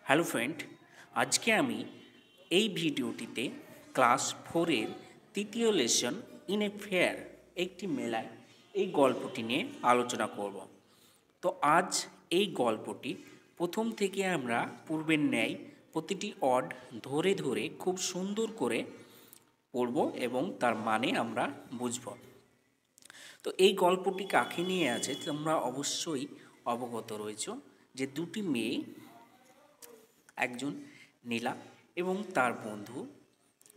Hello friend, আজকে আমি এই ভিডিওটিতে ক্লাস 4-এর তৃতীয় লেসন ইন এ ফেয়ার একটি মেলায় এই গল্পটি নিয়ে আলোচনা করব। তো আজ এই গল্পটি প্রথম থেকে আমরা পূর্বের ন্যায় প্রতিটি অড ধরে ধরে খুব সুন্দর করে পড়ব এবং তার মানে আমরা বুঝব। তো এই গল্পটি কাকে নিয়ে আছে তোমরা অবশ্যই অবগত রয়েছ যে দুটি মেয়ে, একজন নীলা এবং তার বন্ধু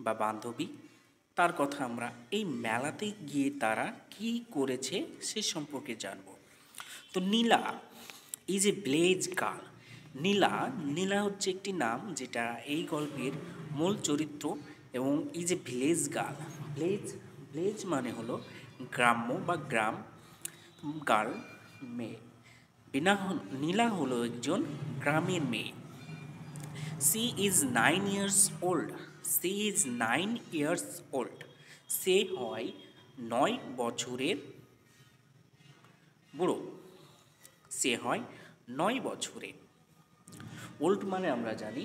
বা বান্ধবী, তার কথা আমরা এই মেলাতে গিয়ে তারা কি করেছে সে সম্পর্কে জানব। তো নীলা ইজ এ ভিলেজ গার্ল। নীলা নীলা হচ্ছে একটি নাম যেটা এই গল্পের মূল চরিত্র এবং is a village girl. Village village মানে হলো গ্রাম্য বা গ্রাম, গার্ল মেয়ে। নীলা হলো একজন গ্রামের মেয়ে। She is 9 years old. She is 9 years old. সে হয় 9 বছরের বুড়ো। সে হয় 9 বছরের। ওল্ড মানে আমরা জানি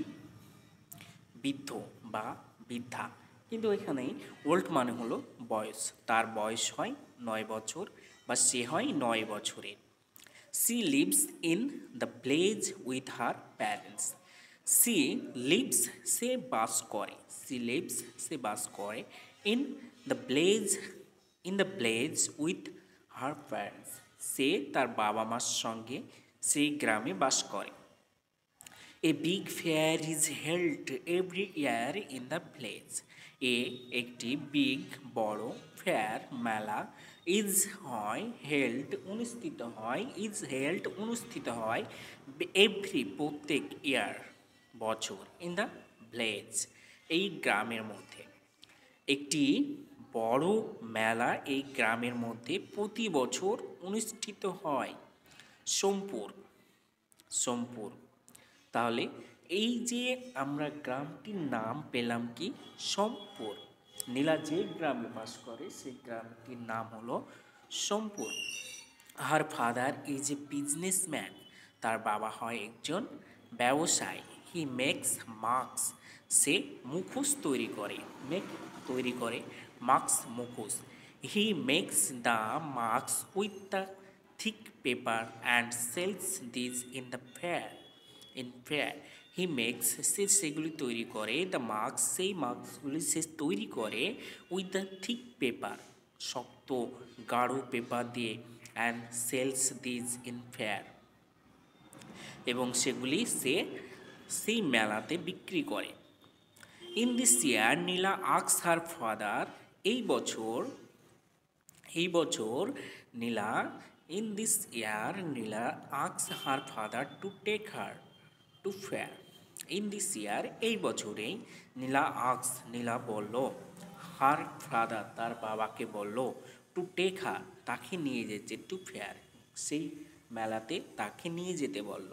বৃদ্ধ বা বৃদ্ধা, কিন্তু এখানে ওল্ড মানে হলো বয়স। তার বয়স হয় 9 বছর বা সে হয় 9 বছরের। She lives in the village with her parents. She lives সে বাস করে। She lives সে বাস করে in the village with her parents. সে তার বাবা মার সঙ্গে সেই গ্রামে বাস করে। A big fair is held every year in the village. একটি বিগ বড় ফেয়ার মেলা অনুষ্ঠিত হয় এভরি প্রত্যেক ইয়ার বছর ইন দ্য ভিলেজ এই গ্রামের মধ্যে। একটি বড় মেলা এই গ্রামের মধ্যে প্রতি বছর অনুষ্ঠিত হয়। সোমপুর। তাহলে এই যে আমরা গ্রামটির নাম পেলাম কি? সোমপুর। নীলা যে গ্রামে বাস করে সেই গ্রামটির নাম হলো Sompur. Her father is a businessman. তার বাবা হয় একজন ব্যবসায়ী। He makes mask. সে মুখোশ তৈরি করে মাস্ক, মুখোশ। He makes the mask with the thick paper and sells these in the fair. He makes সে সেগুলি তৈরি করে দ্য মাস্ক, সেই মাস্কগুলি সে তৈরি করে উইথ দ্য থিক পেপার, শক্ত গাঢ় পেপার দিয়ে, and sells these in fair, এবং সেগুলি সে সেই মেলাতে বিক্রি করে। In this year Nila asks her father. এই বছর নীলা In this year, Nila asks her father to take her to fair. In this year, এই বছরেই নীলা বলল হার ফাদার, তার বাবাকে বলল, টু টেক হার, তাকে নিয়ে যেতে, টু ফেয়ার, সেই মেলাতে তাকে নিয়ে যেতে বলল।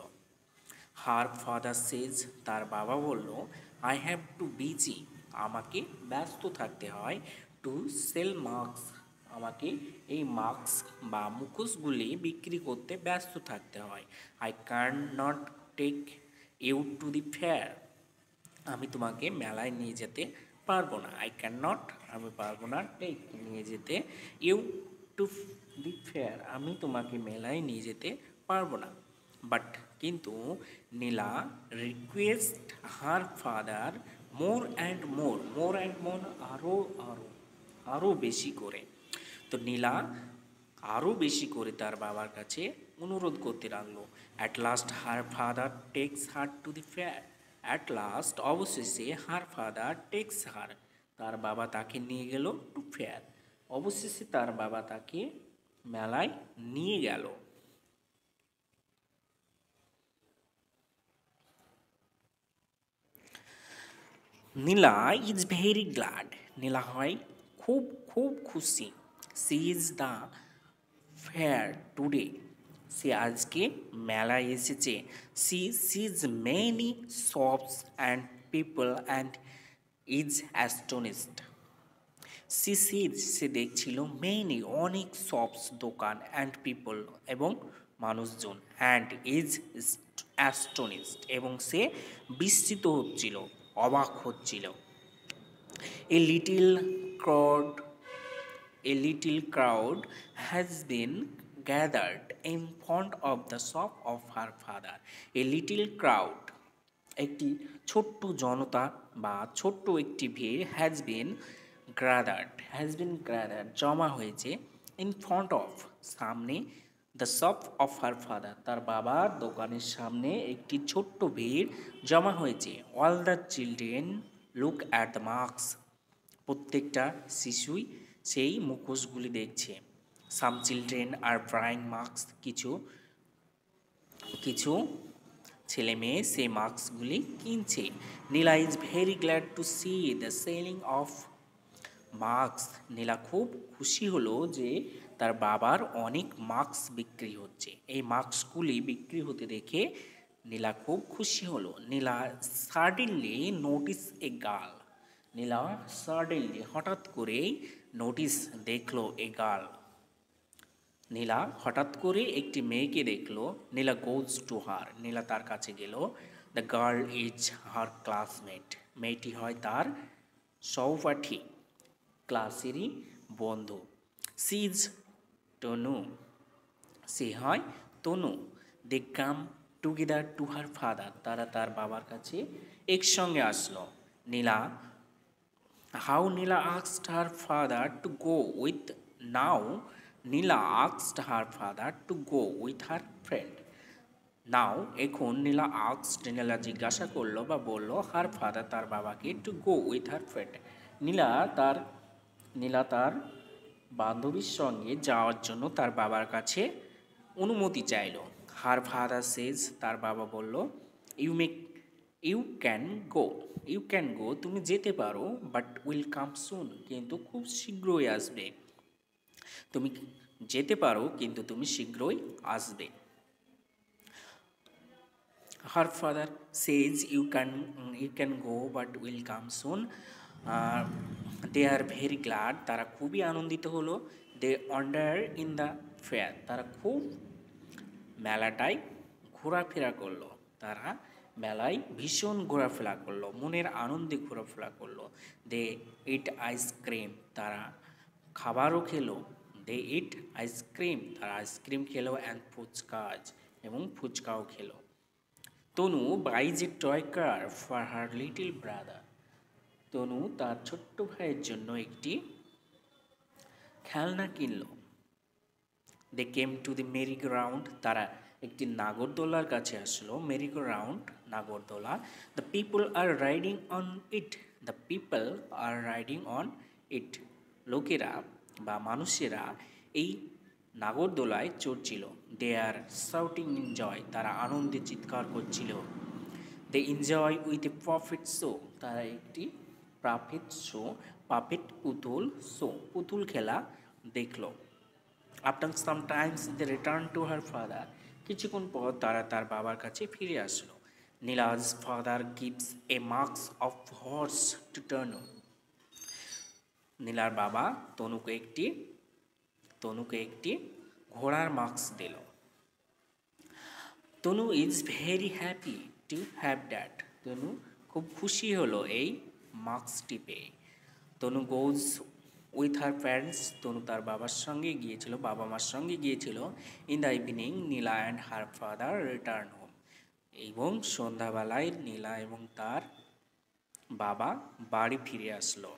হার ফাদার সেজ, তার বাবা বলল, আই হ্যাভ টু বিজি, আমাকে ব্যস্ত থাকতে হয়, টু সেল মাস্ক, আমাকে এই মাস্ক বা মুখোশগুলি বিক্রি করতে ব্যস্ত থাকতে হয়। I can not take you to the fair, আমি তোমাকে মেলায় নিয়ে যেতে পারবো না। আই ক্যান নট, আমি পারবো না, টেক নিয়ে যেতে, ইউ টু দি ফেয়ার, আমি তোমাকে মেলায় নিয়ে যেতে পারবো না। বাট কিন্তু Nila request her father more and more আরও বেশি করে। তো নীলা আরও বেশি করে তার বাবার কাছে অনুরোধ করতে লাগলো। At last her father text her to the fair. At last, অবশেষে, হার ফাদার টেক্স হার, তার বাবা তাকে নিয়ে গেল টু ফেয়ার। অবশেষে তার বাবা তাকে মেলায় নিয়ে গেল। Nila is very glad. Nila হয় খুব খুব খুশি। She is the fair today, সে আজকে মেলায় এসেছে। She sees many shops and people and is astonished. সে দেখছিল মেনি, অনেক, শপস দোকান, অ্যান্ড পিপল এবং মানুষজন, অ্যাস্টনিশড এবং সে বিস্মিত হচ্ছিল, অবাক হচ্ছিল। A little crowd A little crowd has been gathered in front of the shop of her father. A little crowd, একটি ছোট্ট জনতা বা ছোট্ট একটি ভিড় হ্যাজ বিন গ্যাদার্ড জমা হয়েছে ইন ফ্রন্ট অফ সামনে the shop of her father, তার বাবার দোকানের সামনে একটি ছোট্ট ভিড় জমা হয়েছে। All the children look at the marks, প্রত্যেকটা শিশুই সেই মুখোশগুলি দেখছে। সাম চিলড্রেন আর ব্রাইং মার্কস, কিছু কিছু ছেলে মেয়ে সেই মার্কসগুলি কিনছে। Nila is very glad to see the selling of masks, Nila খুব খুশি হলো যে তার বাবার অনেক মার্কস বিক্রি হচ্ছে। এই মার্কসগুলি বিক্রি হতে দেখে নীলা খুব খুশি হলো। Nila suddenly notice a girl, Nila suddenly হঠাৎ করেই নোটিস দেখলো এ গার্ল, নীলা হঠাৎ করে একটি মেয়েকে দেখলো। নীলা গোজ টু হার, নীলা তার কাছে গেল। The girl is her classmate, মেয়েটি হয় তার সহপাঠী, ক্লাসেরই বন্ধু। সি ইজ তনু, সে হয় Tanu. They come together to her father, তারা তার বাবার কাছে একসঙ্গে আসলো। নীলা How Nila asked her father to go with now Nila asked her father to go with her friend. নাও এখন নীলা আস্কড, নীলা জিজ্ঞাসা করলো বা বললো হার ফাদার, তার বাবাকে, to go with her friend, Nila তার বান্ধবীর সঙ্গে যাওয়ার জন্য তার বাবার কাছে অনুমতি চাইলো। হার ফাদার সেজ, তার বাবা বলল, ইউ ক্যান গো, তুমি যেতে পারো, বাট উইল কাম সুন, কিন্তু খুব শীঘ্রই আসবে। তুমি যেতে পারো কিন্তু তুমি শীঘ্রই আসবে। Her father says you can go but will come soon. They are very glad, তারা খুবই আনন্দিত হলো। They wander in the fair, তারা খুব মেলাটায় ঘোরাফেরা করলো, তারা মেলায় ভীষণ ঘোরাফেরা করলো, মনের আনন্দে ঘোরাফেরা করলো। দে ইট আইসক্রিম, তারা খাবারও খেলো। দে ইট আইসক্রিম, তারা আইসক্রিম খেলো। অ্যান্ড ফুচকাজ, এবং ফুচকাও খেলো। Tanu buys a toy car for her little brother, Tanu তার ছোট্ট ভাইয়ের জন্য একটি খেলনা কিনল। They came to the merry ground, তারা একটি নাগরদোলার কাছে আসলো। মেরি গ্রাউন্ড, নাগরদোলা। The people are riding on it, the people are riding on it, লোকেরা বা মানুষেরা এই নাগরদোলায় চড়ছিল। দে আর শাউটিং এনজয়, তারা আনন্দে চিৎকার করছিল। They enjoy with a puppet show, তারা একটি পাপেট পুতুল খেলা দেখলো। After some times they return to her father, কিছুক্ষণ পর তারা তার বাবার কাছে ফিরে আসলো। Nila's father gives a mask of horse to Tanu, নীলার বাবা তনুকে একটি ঘোড়ার মার্কস দিল। Tanu is very happy to have that, Tanu খুব খুশি হলো এই মার্কসটি পেয়ে। তনু গোজ উইথ হার প্যারেন্টস, তনু তার বাবা মার সঙ্গে গিয়েছিল। In the evening Nila and her father return home, এবং সন্ধ্যাবেলায় নীলা এবং তার বাবা বাড়ি ফিরে আসলো।